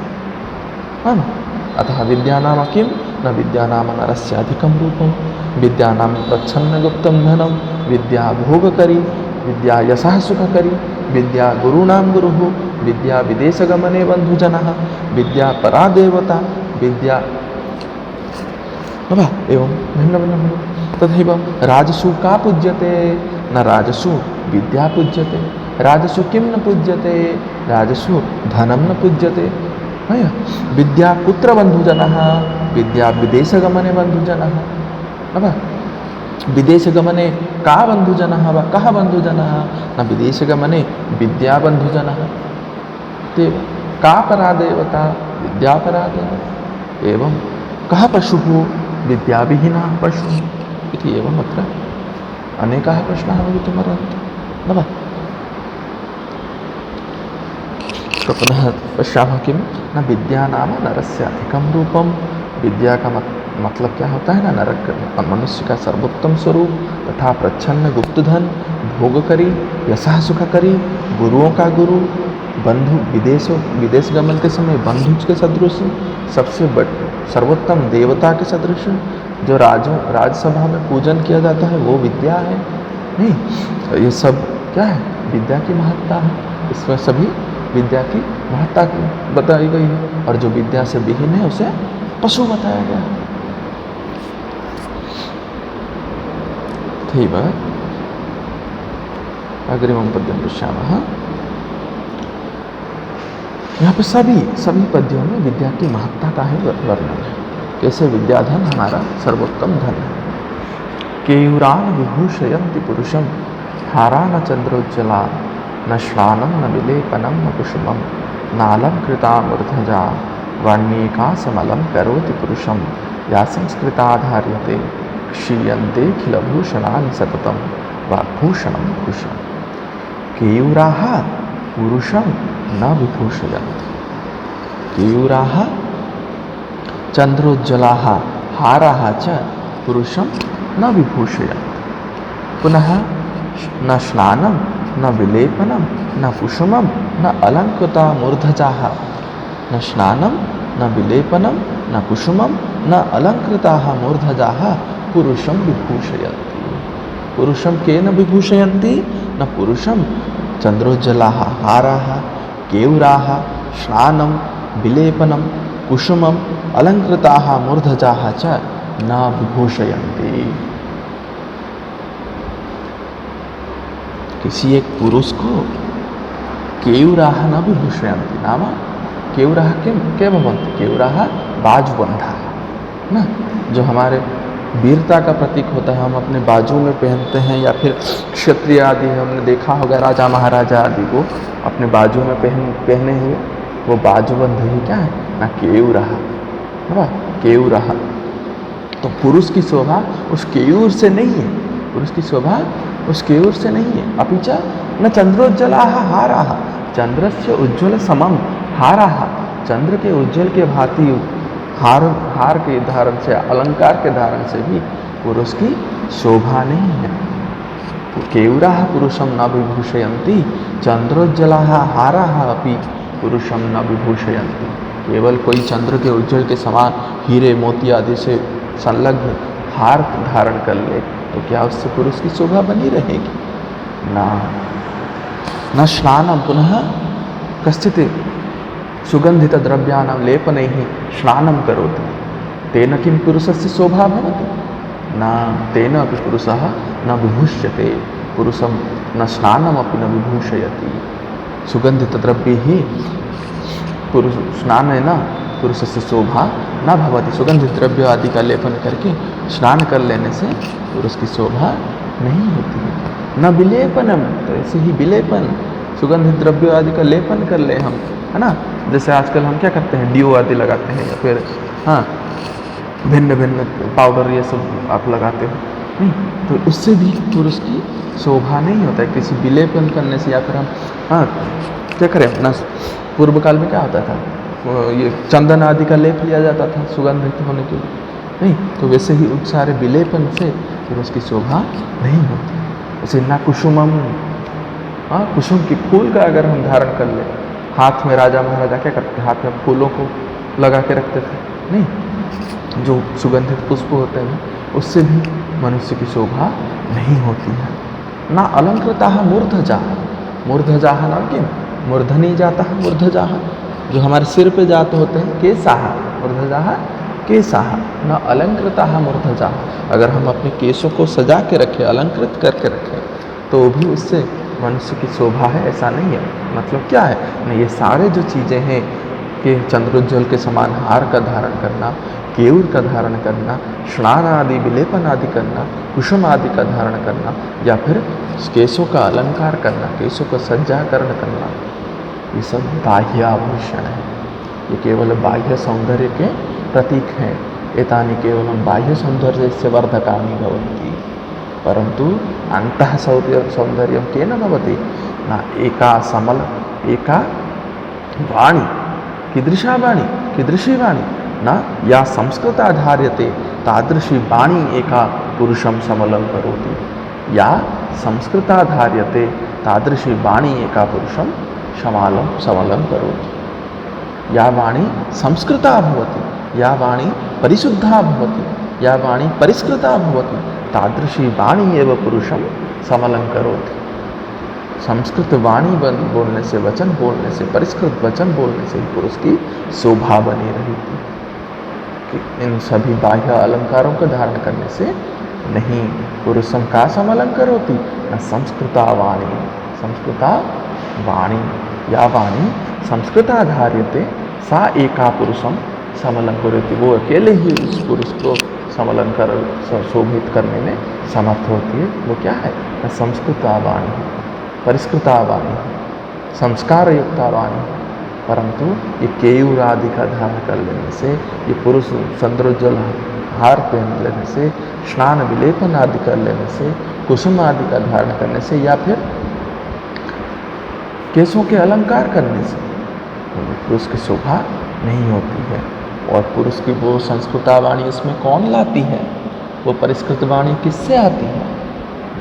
अतः विद्या नाम किं? न विद्या नाम नरस्य अधिकं रूपं, विद्या नाम प्रच्छन्न गुप्तं धनं, विद्या भोगकरी, विद्या यशः सुखकरी, विद्या गुरूणां गुरुः, विद्या विदेशगमने बन्धुजनः, विद्या परा देवता, विद्या एवं भिन्न भिन्न। तथैव राजसु का पूज्यते? न राजसु विद्या पूज्यते। राजसु किं न पूज्यते? राजसु धनं न पूज्यते। विद्या कुत्र बन्धुजनः? विद्या विदेशगमने बन्धुजनः। विदेशगमने का बन्धुजनः वा कः बन्धुजनः? न विदेशगमने विद्या बन्धुजनः। ते का परा देवता? विद्या परा देवता। एवं कः पशुः? विद्याविहीनः पशुः इति। एवम् अत्र अनेकाः प्रश्नाः भवितुमर्हन्ति। न तो पुनः पश्यामः किं? न विद्या नाम नरस्य अधिकं रूपम। विद्या का मतलब क्या होता है? ना नरक मनुष्य का सर्वोत्तम स्वरूप, तथा प्रच्छन्न गुप्त धन, भोगकरी, यशः सुखकरी, गुरुओं का गुरु, बंधु विदेश गमन के समय बंधु के सदृश, सबसे सर्वोत्तम देवता के सदृश। जो राजसभा में पूजन किया जाता है वो विद्या है नहीं? तो ये सब क्या है? विद्या की महत्ता है। इसमें सभी विद्या की महत्ता बताई गई है, और जो विद्या से विहीन है उसे पशु बताया गया है। तथैव अग्रिमं पद्यं पश्यामः। यहाँ पे सभी पद्यों में विद्या की महत्ता का ही वर्णन है। कैसे विद्याधन हमारा सर्वोत्तम धन है। केयूरान विभूषयन्ति पुरुषम, हारा न चंद्रोज्ज्वला, न श्लानं न विलेपनं न कुसुमं, नालंकृता मूर्धजा, वर्णिकासमलं करोति पुरुषं, या संस्कृताधार्यते, क्षीयन्ते खिलभूषणानि सततं, वाग्भूषणं भूषणं। केयूराः पुरुषं न विभूषयन्ति। केयूराः चंद्रोज्ज्वलाः हाराः च पुरुषं न विभूषयन्ति। पुनः न स्नानं न विलेपनं न कुसुमं न अलंकृता मूर्धजाः। न स्नानं न विलेपनं न कुसुमं न अलंकृताः मूर्धजाः पुरुषं विभूषयन्ति। पुरुषं केन विभूषयन्ति? न पुरुषं चंद्रोज्ज्वलाः हाराः, केयूराः, स्नानं, विलेपनं, कुसुमं, अलंकृताः मूर्धजाः च न विभूषयन्ति। किसी एक पुरुष को केयूराः न विभूषयन्ति। नाम केयूराः के भवन्ति? केयूराः बाजुबन्धाः। ना, जो हमारे वीरता का प्रतीक होता है, हम अपने बाजू में पहनते हैं, या फिर क्षत्रिय आदि हमने देखा होगा राजा महाराजा आदि को अपने बाजू में पहने हुए, वो बाजूबंद ही क्या है ना, केयूर रहा है ना, केयूर रहा। तो पुरुष की शोभा उस केयूर से नहीं है, पुरुष की शोभा उस केयूर से नहीं है। अपिच न चंद्रोज्ज्वला हाराः, चंद्रस्य उज्ज्वल समम हाराः, चंद्र के उज्ज्वल के भांति हार के धारण से, अलंकार के धारण से भी पुरुष की शोभा नहीं है। केयूराः पुरुषम न विभूषयन्ति, चंद्रोज्ज्वलाः हाराः अपि पुरुषम न विभूषयन्ति। केवल कोई चंद्र के उज्ज्वल के समान हीरे मोती आदि से संलग्न हार धारण कर ले तो क्या उससे पुरुष की शोभा बनी रहेगी? ना। न स्नानं पुनः कश्चित् सुगंधित द्रव्याणां लेपनैः स्नानं करोति, तेन किं पुरुषस्य शोभा भवति? न, तेन अपि पुरुषः न विभूष्यते, पुरुषं न स्नानमपि न विभूषयति। सुगंधित द्रव्यैः पुरुष स्नानेन पुरुषस्य शोभा न भवति। सुगंधित द्रव्य आदि का लेपन करके स्नान कर लेने से पुरुष की शोभा नहीं होती है। न विलेपनम, तो ऐसे ही विलेपन, सुगंधित द्रव्य आदि का लेपन कर ले हम, है ना, जैसे आजकल हम क्या करते हैं, डीओ आदि लगाते हैं, या फिर हाँ भिन्न भिन्न पाउडर ये सब आप लगाते हो, नहीं, तो उससे भी पुरुष की शोभा नहीं होता है किसी विलेपन करने से। या फिर हम हाँ क्या करें, अपना पूर्व काल में क्या होता था, ये चंदन आदि का लेप लिया जाता था सुगंधित होने के लिए, नहीं, तो वैसे ही उन सारे विलेपन से पुरुष की शोभा नहीं होती। जैसे ना कुसुमम, हाँ कुसुम की फूल का अगर हम धारण कर ले, हाथ में राजा महाराजा क्या करते थे, हाथ में फूलों को लगा के रखते थे, नहीं, जो सुगंधित पुष्प होते हैं उससे भी मनुष्य की शोभा नहीं होती है। ना अलंकृताः मूर्धजाः, मूर्धजाः नाम किम, मूर्धनी जाता है, मूर्धजाः जो हमारे सिर पे जाते होते हैं, केशाः, मूर्धजाः केशाः, न अलंकृताः मूर्धजाः। अगर हम अपने केशों को सजा के रखें, अलंकृत करके रखें, तो भी उससे मनुष्य की शोभा है, ऐसा नहीं है। मतलब क्या है ना, ये सारे जो चीज़ें हैं कि चंद्रोज्ज्वल के समान हार का धारण करना, केयूर का धारण करना, स्नान आदि विलेपन आदि करना, कुसुम आदि का धारण करना, या फिर केशों का अलंकार करना, केशों का सज्जाकरण करना, ये सब बाह्य आभूषण है, ये केवल बाह्य सौंदर्य के प्रतीक हैं। एतानि केवलं बाह्य सौंदर्यस्य वर्धकानि भवन्ति, परंतु अंतः सौंदर्यं केन भवति न, एका समल, एका वाणी, कीदृशा वाणी, कीदृशी वाणी न, या संस्कृताधार्यते तादृशी वाणी एका पुरुषं समलं करोति, या संस्कृताधार्यते तादृशी वाणी एका पुरुषं समलं करोति। या वाणी संस्कृता भवति, या वाणी परिशुद्धा भवति, या वाणी परिष्कृता भवति, तादृशी वाणी एव पुरुषं समलं करोति। संस्कृत वाणी बोलने से, वचन बोलने से, परिष्कृत वचन बोलने से पुरुष की शोभा बनी रहेगी, कि इन सभी बाह्य अलंकारों को धारण करने से नहीं। पुरुषम का समलं करोति न संस्कृता वाणी, संस्कृता वाणी, या वाणी संस्कृताधार्यते सा एका पुरुषम समलं करोति, वो अकेले ही उस पुरुष को समलन कर शोभित करने में समर्थ होती है। वो क्या है न, संस्कृता वाणी, परिष्कृता वाणी, संस्कार युक्ता वाणी। परंतु ये केयूर आदि का धारण कर लेने से, ये पुरुष चंद्रोज्ज्वल हार पहन लेने से, स्नान विलेपन आदि कर लेने से, कुसुम आदि का धारण करने से, या फिर केशों के अलंकार करने से पुरुष की शोभा नहीं होती है। और पुरुष की वो संस्कृता वाणी इसमें कौन लाती है, वो परिष्कृत वाणी किससे आती है?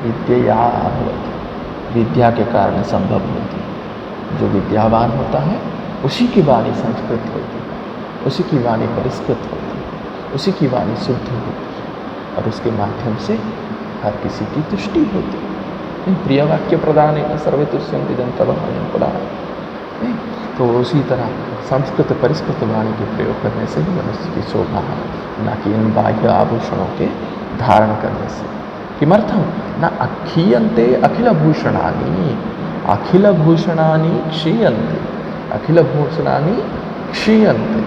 विद्या भवति, विद्या के कारण संभव होती है। जो विद्यावान होता है उसी की वाणी संस्कृत होती है, उसी की वाणी परिष्कृत होती है, उसी की वाणी शुद्ध होती है, और उसके माध्यम से हर किसी की तुष्टि होती है। प्रिय वाक्य प्रदान सर्वे तुष्यन्ति जन्तवः प्रदान। तो उसी तरह संस्कृत परिष्कृत वाणी के प्रयोग करने से ही मनुष्य की शोभा है, न कि इन बाह्य आभूषणों के धारण करने से। किमर्थम न अक्षीयन्ते अखिलभूषणानि, अखिलभूषणानि क्षीयन्ते, अखिलभूषणानि क्षीयन्ते।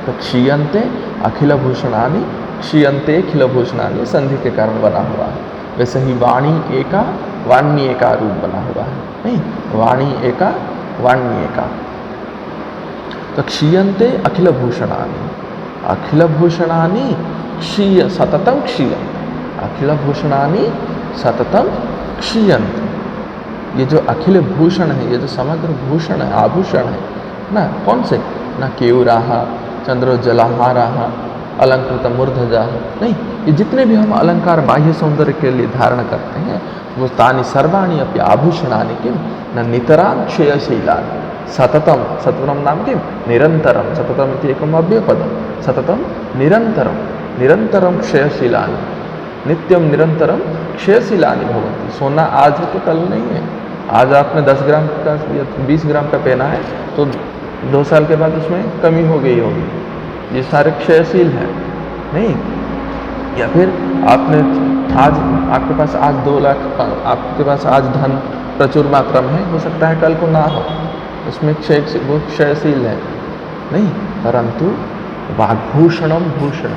तो क्षीयन्ते अखिल भूषणानि क्षीयन्ते अखिल भूषणानि संधि के कारण बना हुआ है। वैसे ही वाणी एका वाणी एका रूप बना हुआ है, नहीं, वाणी एका वाणी एका। तो क्षीयन्ते अखिल भूषणानि, अखिल भूषणानि क्षीय सततम क्षीयन्ते, अखिल भूषणानि सततम क्षीयन्ते। ये जो अखिल भूषण है, ये जो समग्र भूषण है, आभूषण है ना, कौन से, ना केयूराह, चंद्रोज्जलाहाराह, अलंकृत मूर्धजा, नहीं, ये जितने भी हम अलंकार बाह्य सौंदर्य के लिए धारण करते हैं वो तानि सर्वाणि अपि आभूषणानि किम न नितरां क्षयशीलानि सततम, सततम नाम किम निरंतरम, सततम इति एकम अव्ययपदम, सततम निरंतरम, निरंतरम क्षयशीलानि, नित्यम निरंतरम क्षयशीलानि भवन्ति। सोना आज है तो कल नहीं है। आज आपने 10 ग्राम का या 20 ग्राम का पहना है तो 2 साल के बाद उसमें कमी हो गई होगी। ये सारे क्षयशील हैं, नहीं। या फिर आपने आज, आपके पास आज 2 लाख, आपके पास आज धन प्रचुर मात्रा में है, हो सकता है कल को ना हो, उसमें वो क्षयशील है, नहीं। परंतु वाग्भूषणम भूषण,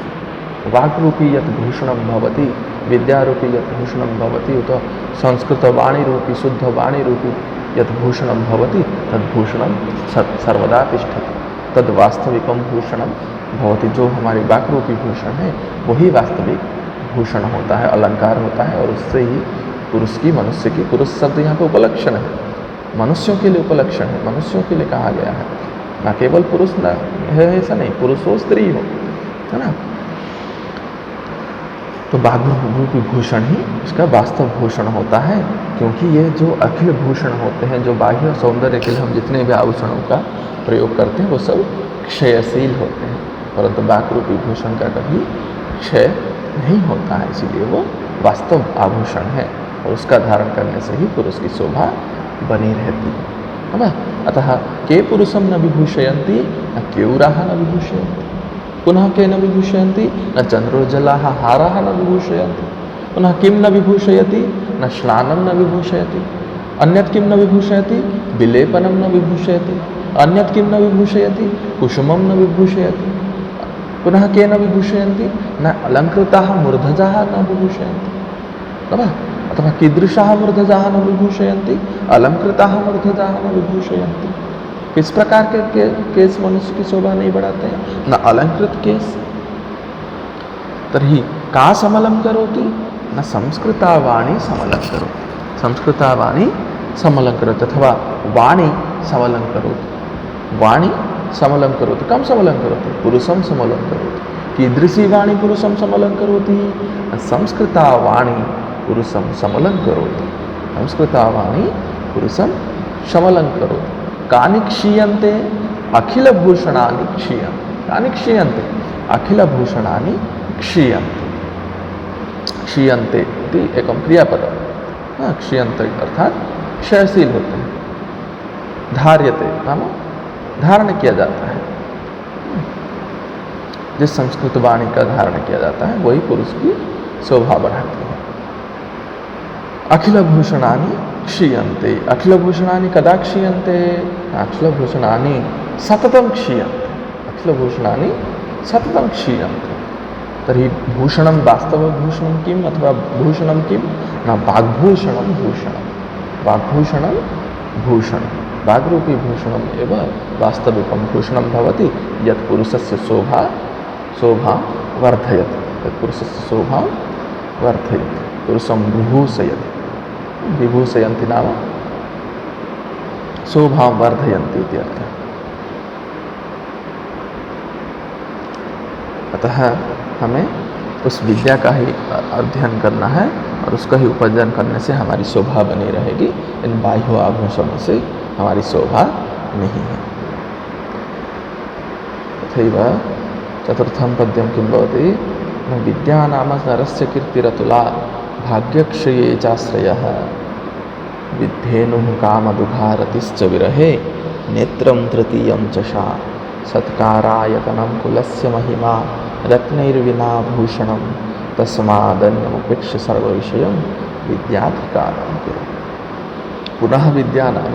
वाग्रूपी यत् भूषणम भवति, विद्यारूपी यत् भूषणम भवति, तो संस्कृत वाणी रूपी शुद्ध वाणी रूपी यत् भूषणम भवति तद्भूषणम सर्वदा तिष्ठति, तद वास्तविकम भूषणम भवति। जो हमारी वाक्रूपी भूषण है वही वास्तविक भूषण होता है, अलंकार होता है, और उससे ही पुरुष की, मनुष्य की, पुरुष शब्द यहाँ पे उपलक्षण है, मनुष्यों के लिए उपलक्षण है, मनुष्यों के लिए कहा गया है, ना केवल पुरुष ना है ऐसा नहीं, पुरुष हो स्त्री हो, है ना। तो वाग्रूपी भूषण ही इसका वास्तव भूषण होता है, क्योंकि ये जो अखिल भूषण होते हैं, जो बाह्य सौंदर्य के लिए हम जितने भी आभूषणों का प्रयोग करते हैं वो सब क्षयशील होते हैं, परंतु वाग्रूपी भूषण का कभी क्षय नहीं होता है, इसीलिए वो वास्तव आभूषण है और उसका धारण करने से ही पुरुष की शोभा बनी रहती है ना। अतः के पुरुषम न विभूषयन्ति न केयूराः न विभूषयन्ति, पुनः के न विभूषयन्ति न चंद्रोज्जलाः हाराः न विभूषयन्ति, पुनः किम न विभूषयति न स्नानं न विभूषयति, अन्यत् किम न विभूषयति विलेपनं न विभूषयति, अन्यत् किम न विभूषयति कुसुमं न विभूषयति, पुनः के न विभूषयन्ति न अलंकृताः मूर्धजाः न विभूषयन्ति, अथवा कीदृशाः मूर्धजाः न विभूषयन्ति अलंकृताः मूर्धजाः न विभूषयन्ति। किस प्रकार के केस मनुष्य की शोभा नहीं बढ़ाते हैं, न अलंकृत केस। तर्हि का समलं करोति न संस्कृता वाणी समलं करोति, संस्कृता वाणी समलं करोति, अथवा वाणी समलं करोति, वाणी समलं करोति, कम समलं करोति पुरुषं समलं करोति, कीदृशी वाणी पुरुषं समलं करोति संस्कृता वाणी पुरुषं समलं करोति, संस्कृता वाणी पुरुषं समलं करोति। कानि क्षीयन्ते अखिल भूषणानि क्षीयन्ते, कानि क्षीयन्ते अखिल भूषणानि क्षीयन्ते, क्षीयन्ते इति एकम क्रियापदम्, क्षीयन्ते अर्थात क्षयशील होते हैं, धार्यते नाम धारण किया जाता है, जिस संस्कृत वाणी का धारण किया जाता है वही पुरुष की शोभा बढ़ाती है। अखिल भूषणानि क्षीयन्ते, अखिल भूषणानि कदा क्षीयन्ते, अखिल भूषणानि सततं क्षीयन्ते, अखिल भूषणानि सततं क्षीयन्ते। तर्हि भूषणं वास्तवभूषणं किम् अथवा भूषणं किं न वाग्भूषणं भूषणं, वाग्भूषणं भूषणं, वाग्रूपी भूषणम् एव वास्तविकं भूषणं भवति, यत् पुरुषस्य शोभा वर्धयति, यत् पुरुषस्य शोभा वर्धयति, पुरुषं विभूषयति, विभूषयन्ति नाम शोभां वर्धयन्ति इति अर्थः। अतः हमें उस विद्या का ही अध्ययन करना है और उसका ही उपार्जन करने से हमारी शोभा बनी रहेगी, इन बाह्य आभूषणों से हमारी शोभा नहीं है। तथैव चतुर्थं पद्यं किं भवति, विद्या नाम नरस्य कीर्तिरतुला भाग्यक्षये चाश्रयः, विद्धेनुः कामदुघारतिश्च विरहे नेत्रं तृतीयं च सा, सत्कारायतनं कुलस्य महिमा रत्नैर्विना भूषणं, तस्मादन्यमुपेक्ष्य सर्वविषयं विद्याधिकारं कुरु। पुनः विद्या नाम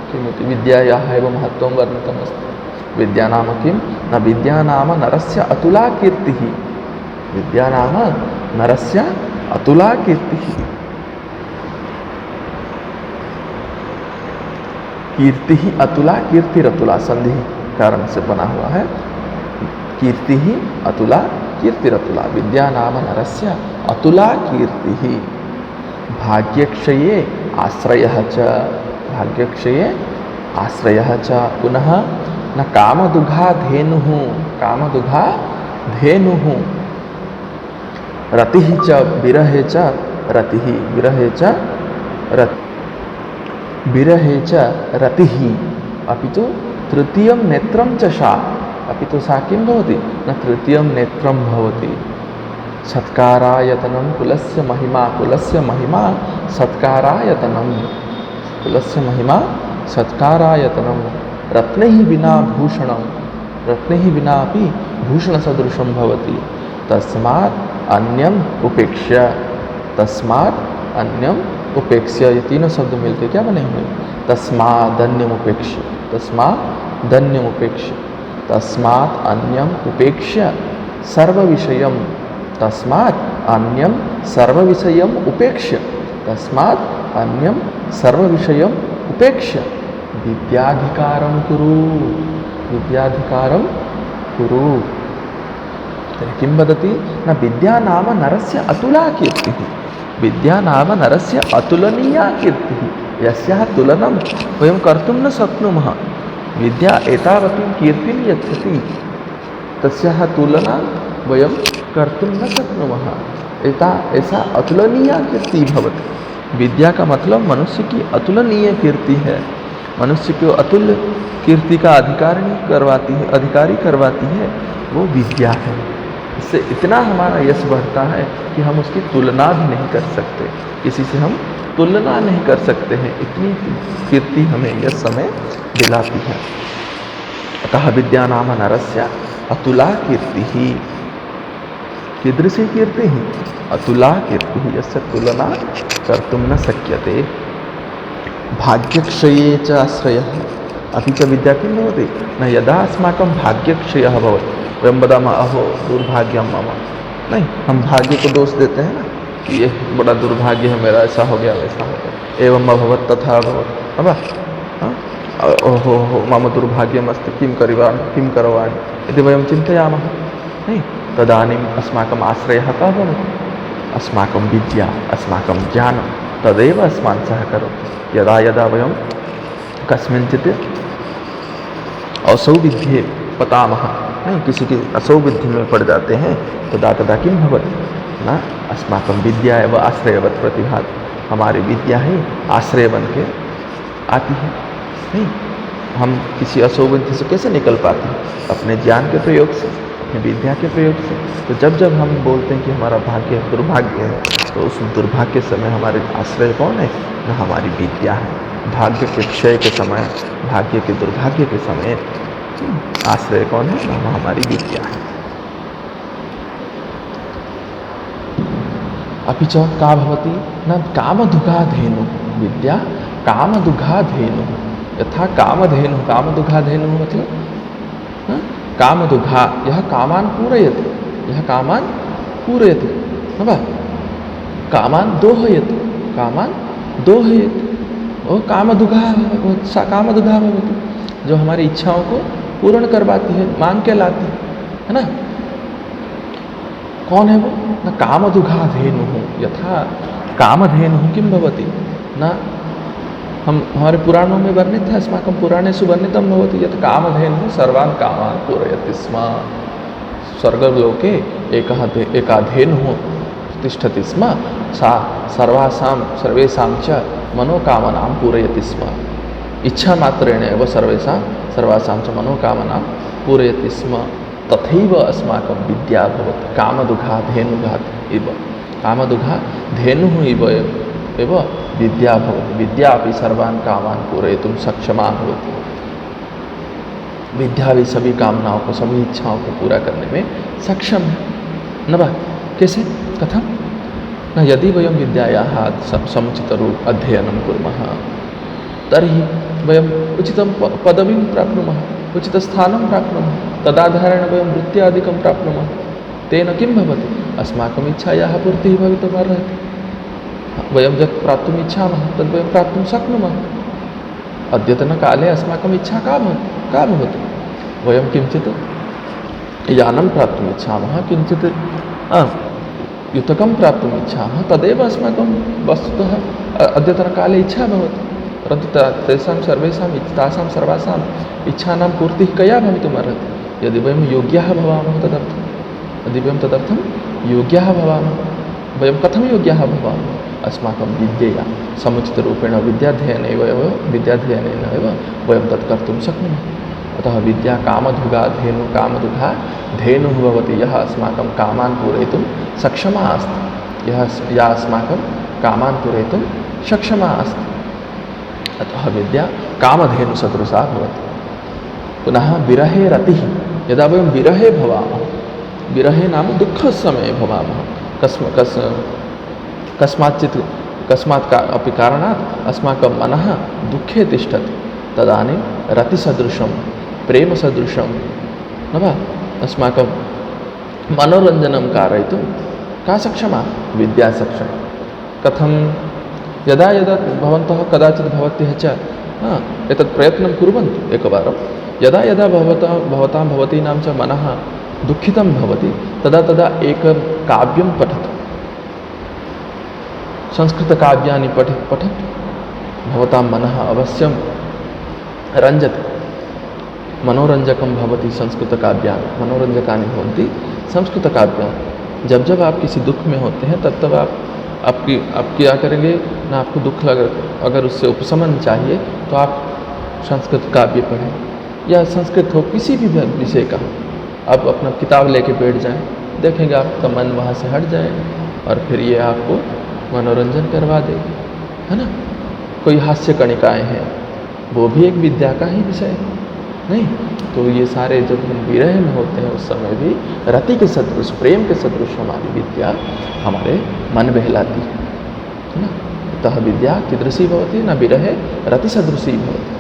किमिति, विद्यायाः एव महत्त्वं वर्णितमस्ति। विद्या नाम किं न विद्या नाम नरस्य अतुला कीर्तिः। विद्या नाम नरस्य अतुला कीर्तिः। कीर्ति ही अतुला, कीर्तिरतुला संधि कारण से बना हुआ है। कीर्ति ही अतुला, कीर्तिरतुला। विद्या नाम नरस्य अतुला कीर्ति ही। भाग्यक्षये आश्रयः च। भाग्यक्षये आश्रयः च। पुनः न कामदुघा धेनुः। कामदुघा धेनुः। रतिः च विरहे च रतिः। विरहे च रति। विरहे च रतिः। अपि तु तृतीयं नेत्रं च सा। अपि तु सा किं भवति? न तृतीयं नेत्रं भवति। सत्कारायतनं कुलस्य महिमा। कुलस्य महिमा सत्कारायतनं। कुलस्य महिमा सत्कारायतनं। रत्नैः विना भूषणं। रत्नैः विना अपि भूषणसदृशं भवति। तस्मात् अन्यम् उपेक्ष्य। तस्मात् अन्यम् उपेक्ष्य। ये तीनों शब्द मिलकर क्या बने हुए? तस्मादन्यम उपेक्ष्य। तस्मादन्यम उपेक्ष्य। तस्मात् अन्यम उपेक्ष्य सर्वविषयम्। तस्मात् अन्यम सर्वविषयम् उपेक्ष्य। तस्मात् अन्यम सर्वविषयम् उपेक्ष्य विद्याधिकारं कुरु। विद्याधिकारं कुरु। किं वदति? न विद्या नाम नरस्य अतुला कीर्तिः। विद्या नाम नरस्य अतुलनीया कीर्तिः। यस्याः तुलनं वयं कर्तुं न शक्नुमः। विद्या एतावतीं कीर्तिं यच्छति, तस्याः तुलना वयं कर्तुं न शक्नुमः। ऐसा अतुलनीया कीर्ति भवति। विद्या का मतलब मनुष्य की अतुलनीय कीर्ति है। मनुष्य को अतुल्य कीर्ति का अधिकारी करवाती है वो विद्या है। इससे इतना हमारा यश बढ़ता है कि हम उसकी तुलना भी नहीं कर सकते। किसी से हम तुलना नहीं कर सकते हैं। इतनी कीर्ति हमें यश समय दिलाती है। अतः विद्या नाम नरस्य अतुला कीर्ति ही। कीदृशी कीर्ति ही? अतुला कीर्ति ही। यस्य तुलना कर्तुं न शक्यते। भाग्यक्षये च आश्रयः। अपि च विद्या किं भवति? न यदा अस्माकं भाग्यक्षयः भवति वयं वदामः अहो दुर्भाग्यं मम। नहीं, हम भाग्य को दोष देते हैं ना कि ये बड़ा दुर्भाग्य है मेरा, ऐसा हो गया वैसा हो गया, एवं अभवत् तथा अभवत्। अब ओहो मम दुर्भाग्यमस्ति किं करवाणि यदि वयं चिन्तयामः। नहीं, तदानीम् अस्माकम् आश्रयः कः भवति? अस्माकं विद्या, अस्माकं ज्ञानं तदेव अस्मान् सहकरोति। यदा यदा वयं कस्मिंचित् असौविध्ये पतामः, नहीं किसी की असौविध्य में पड़ जाते हैं, तदा तदा किं भवति? न अस्माकं विद्या एवं आश्रयवत् प्रतिभाति। हमारी विद्या ही आश्रय बन के आती है। नहीं, हम किसी असौविध्य से कैसे निकल पाते हैं? अपने ज्ञान के प्रयोग से, अपनी विद्या के प्रयोग से। तो जब जब हम बोलते हैं कि हमारा भाग्य दुर्भाग्य है, तो उस दुर्भाग्य समय हमारे आश्रय कौन है? न हमारी विद्या है। भाग्य के क्षय के समय, भाग्य के दुर्भाग्य के समय आश्रय कौन है? न हमारी विद्या है। अपि च का भवति? न कामदुघा धेनु। विद्या कामदुघा धेनु। यथा कामधेनु। कामदुघा धेनु मतलब कामदुघा, यह कामान् पूरयति। यह कामान् पूरयति न वा? कामान् दोहयति। कामान् दोहयति। वो कामदुघा भवति, जो हमारी इच्छाओं को पूर्ण करवाती है, मांग के लाती है ना। कौन है वो? न कामदुघा धेनुः। यथा कामधेनुः किं भवति? न हम हमारे पुराणों में वर्णित है, अस्माकं पुराणेषु वर्णितं भवति यत् कामधेनुः सर्वान् कामान् पूरयति स्म। स्वर्गलोके एका धेनुः तिष्ठति स्म, सा सर्वेषां च मनोकामनां पूरयति स्म। इच्छा मात्रेण एव सर्वासां च मनोकामनां पूरयति स्म। तथैव अस्माकं विद्या भवति। कामदुघा धेनुघात् इव। कामदुघा धेनुः इव एव विद्या भवति। विद्या अपि सर्वान् कामान् पूरयितुं सक्षमा भवति। विद्या भी सभी कामनाओं को, सभी इच्छाओं को पूरा करने में सक्षम है न वा? कैसे? कथं? न यदि वयं विद्यायाः समुचितरूप अध्ययनं कुर्मः तर्हि वयम् उचितं पदवीं प्राप्नुमः। उचितस्थानं प्राप्नुमः, तदाधारेण वयं वृत्त्यादिकं प्राप्नुमः। तेन किं भवति? अस्माकम् इच्छायाः पूर्तिः भवितुमर्हति। वयं यत् प्राप्तुम् इच्छामः तद् वयं प्राप्तुं शक्नुमः। अद्यतनकाले अस्माकम् इच्छा का भवति? वयं किञ्चित् यानं प्राप्तुम् इच्छामः, किञ्चित् युतकं प्राप्तुम् इच्छामः, तदेव अस्माकं वस्तुतः अद्यतनकाले इच्छा भवति। परन्तु तासां सर्वासाम् इच्छानां पूर्तिः कया भवितुमर्हति? यदि वयं योग्याः भवामः तदर्थं। यदि वयं तदर्थं योग्याः भवामः, वयं कथं योग्याः भवामः? अस्माकं विद्यया समुचितरूपेण विद्याध्ययनेन एव वयं तत् कर्तुं शक्नुमः। अतः विद्या कामधुगा धेनुः भवति, यः अस्माकं कामान् पूरयितुं सक्षमा अस्ति, या अस्माकं कामान् पूरयितुं सक्षमा अस्ति। अतः विद्या कामधेनुसदृशा भवति। पुनः विरहे रतिः, यदा वयं विरहे भवामः, विरहे नाम दुःखसमये भवामः, कस्मात् अपि कारणात् अस्माकं मनः दुःखे तिष्ठति, तदानीं रतिसदृशं प्रेमसदृशं न वा अस्माकं मनोरञ्जनं कारयितुं का सक्षमा? विद्या सक्षमा। कथं? यदा भवन्तः कदाचित् भवत्यः च एतत् प्रयत्नं कुर्वन्तु एकवारं। यदा भवतीनां च मनः दुःखितं भवति, तदा एकं काव्यं पठतु, संस्कृतकाव्यानि पठतु, भवतां मनः अवश्यं रञ्जति, मनोरञ्जकं भवति। मनोरञ्जकानि भवन्ति संस्कृतकाव्यानि। जब आप किसी दुख में होते हैं तब आप क्या करेंगे ना, आपको दुख अगर उससे उपशमन चाहिए तो आप संस्कृत काव्य पढ़ें, या संस्कृत हो किसी भी विषय का हो, आप अपना किताब लेके बैठ जाएं, देखेंगे आपका मन वहाँ से हट जाएगा और फिर ये आपको मनोरंजन करवा देगी, है ना। कोई हास्य कणिकाएँ हैं, वो भी एक विद्या का ही विषय है, नहीं? तो ये सारे जब हम विरह में होते हैं उस समय भी रति के सदृश, प्रेम के सदृश हमारी विद्या हमारे मन बहलाती है ना। अतः विद्या कीदृशी भवति? न विरहे रतिसदृशी भवति।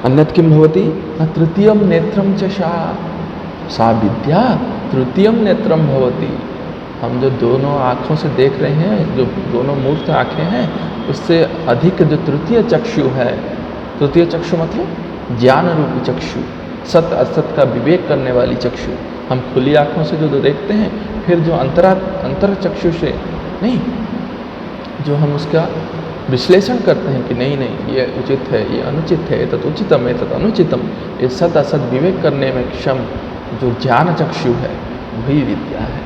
अन्यत् किं भवति? न तृतीयं नेत्रं च सा विद्या तृतीयं नेत्रं भवति। हम जो दोनों आँखों से देख रहे हैं, जो दोनों मूर्त आँखें हैं, उससे अधिक जो तृतीय चक्षु है, तृतीय चक्षु मतलब ज्ञान रूपी चक्षु, सत्य असत का विवेक करने वाली चक्षु। हम खुली आँखों से जो देखते हैं, फिर जो अंतर चक्षु से नहीं, जो हम उसका विश्लेषण करते हैं कि नहीं ये उचित है, ये अनुचित है, तत् उचितम है, तत् अनुचितम, ये सत असत विवेक करने में क्षम जो ज्ञान चक्षु है, वही विद्या है।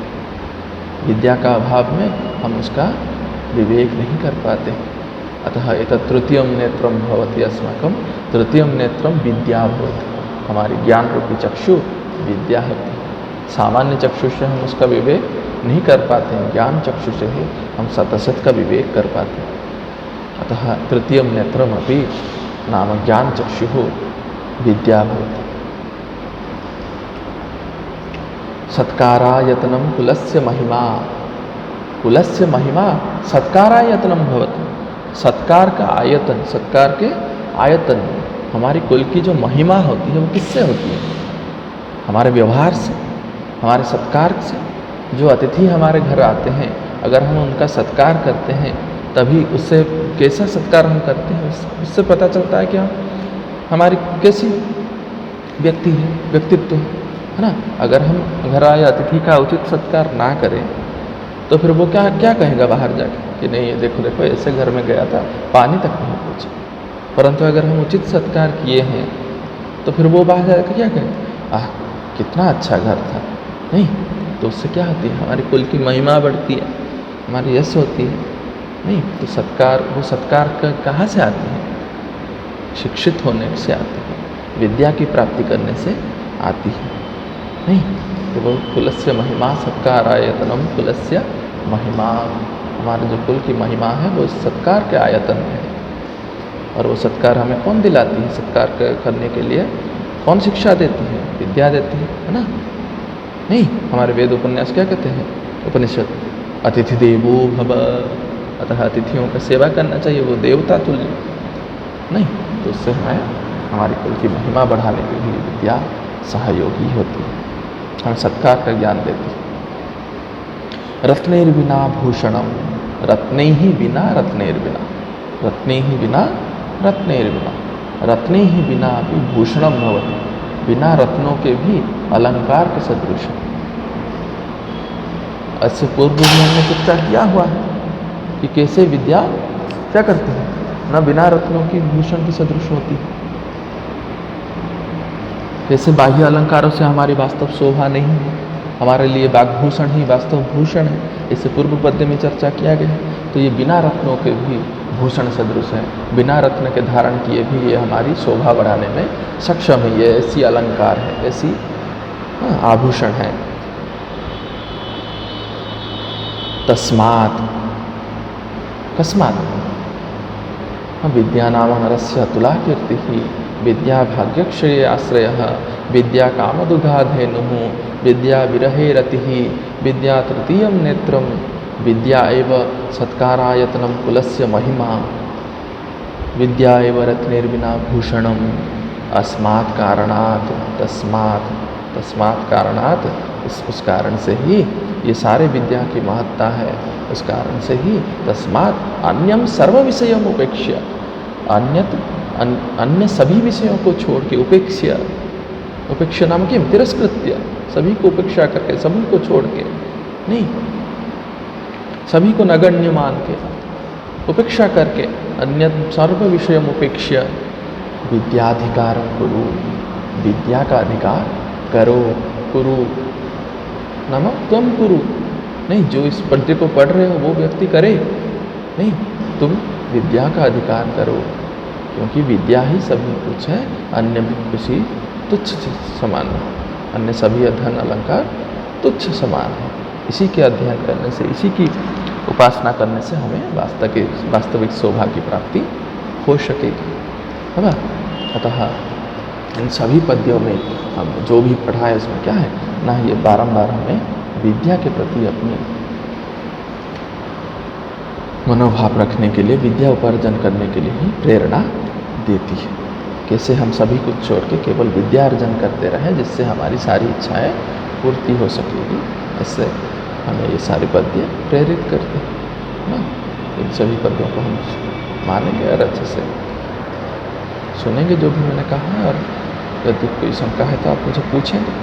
विद्या का अभाव में हम उसका विवेक नहीं कर पाते। अतः एतत् तृतीयं नेत्रं भवति अस्माकं, तृतीयं नेत्रं विद्या भवति। हमारी ज्ञान रूपी चक्षु विद्या होती है। सामान्य चक्षु से हम उसका विवेक नहीं कर पाते हैं, ज्ञान चक्षु से ही हम सतसत का विवेक कर पाते हैं। अतः तृतीयं नेत्रमपि नाम ज्ञान चक्षुः विद्या भवति। सत्कारायतनं कुलस्य महिमा सत्कारायतनं भवति। सत्कार का आयतन, सत्कार के आयतन, हमारी कुल की जो महिमा होती है वो किससे होती है? हमारे व्यवहार से, हमारे सत्कार से। जो अतिथि हमारे घर आते हैं, अगर हम उनका सत्कार करते हैं, तभी उससे कैसा सत्कार हम करते हैं उससे पता चलता है कि हम हमारी कैसी व्यक्तित्व है ना। अगर हम घर आए अतिथि का उचित सत्कार ना करें तो फिर वो क्या कहेगा बाहर जाके कि नहीं ये देखो ऐसे घर में गया था, पानी तक नहीं पूछा। परंतु अगर हम उचित सत्कार किए हैं तो फिर वो बाहर जाकर क्या कहेगा, कितना अच्छा घर था, नहीं? तो उससे क्या होती है? हमारी कुल की महिमा बढ़ती है, हमारी यश होती है, नहीं? तो सत्कार कहाँ से आती है? शिक्षित होने से आती है, विद्या की प्राप्ति करने से आती है, नहीं? तो वो कुलस्य महिमा सत्कारायतनम कुलस्य महिमा, हमारे जो कुल की महिमा है वो सत्कार के आयतन है। और वो सत्कार हमें कौन दिलाती है? सत्कार करने के लिए कौन शिक्षा देती है? विद्या देती है ना। नहीं, हमारे वेद उपन्यास क्या कहते हैं? उपनिषद अतिथि देवो भव, अतः अतिथियों का सेवा करना चाहिए, वो देवता तुल्य, नहीं? तो उससे हमें हमारी कुल की महिमा बढ़ाने के लिए विद्या सहयोगी होती है, हमें सत्कार का ज्ञान देती है। रत्नैर्विना भूषणम, रत्नै ही बिना रत्नैर्विना, रत्नै ही बिना रत्नैर्विना, रत्नै ही बिना भी भूषणम भवति, बिना रत्नों के भी अलंकार के सदृश है। इससे पूर्व भी हमने चर्चा किया हुआ है कि कैसे विद्या क्या करती है, न बिना रत्नों की भूषण की सदृश होती है। कैसे बाह्य अलंकारों से हमारी वास्तव शोभा नहीं है, हमारे लिए वाग्भूषण ही वास्तव भूषण है, इससे पूर्व पद्य में चर्चा किया गया है। तो ये बिना रत्नों के भी भूषण सदृश है, बिना रत्न के धारण किए भी ये हमारी शोभा बढ़ाने में सक्षम है। ये ऐसी अलंकार है, ऐसी आभूषण है। तस्मात्, कस्मात्, विद्या नाम नरस्य अतुला कीर्ति, विद्या भाग्यक्षये आश्रय, विद्या कामदुघाधेनुः, विद्या विरहे रतिः, विद्या तृतीयं नेत्रं, विद्या एव सत्कारायतनं कुलस्य महिमा, विद्या एव रत्नैर्विना भूषणम्, अस्मात् कारणात्, तस्मात्, तस्मात् कारणात्, उस कारण से ही ये सारे विद्या की महत्ता है, उस कारण से ही तस्मात् अन्यम सर्व विषयम उपेक्ष्य, अन्य सभी विषयों को छोड़ के, उपेक्ष्य, उपेक्ष्य नाम किम, तिरस्कृत्य, सभी को उपेक्षा करके, सभी को छोड़ के, नहीं, सभी को नगण्य मान के, उपेक्षा करके, अन्य सर्व विषयम उपेक्ष्य विद्याधिकार कुरु, विद्या का अधिकार करो, कुरु नाम तुम कुरु, नहीं जो इस पद्य को पढ़ रहे हो वो व्यक्ति करे, नहीं, तुम विद्या का अधिकार करो, क्योंकि विद्या ही सभी कुछ है, अन्य भी किसी तुच्छ समान है, अन्य सभी धन अलंकार तुच्छ समान है। इसी के अध्ययन करने से, इसी की उपासना करने से हमें वास्तविक शोभा की प्राप्ति हो सकेगी, है ना। अतः इन सभी पद्यों में हम जो भी पढ़ा है उसमें क्या है ना, ये बारंबार हमें विद्या के प्रति अपनी मनोभाव रखने के लिए, विद्या उपार्जन करने के लिए ही प्रेरणा देती है। कैसे हम सभी कुछ छोड़ के केवल विद्या अर्जन करते रहें, जिससे हमारी सारी इच्छाएं पूर्ति हो सकेगी, इससे हमें ये सारे पद्य प्रेरित करते हैं ना। इन सभी पद्यों को हम मानेंगे और अच्छे से सुनेंगे जो भी मैंने कहा है, और यदि कोई शंका है तो आप मुझे पूछेंगे।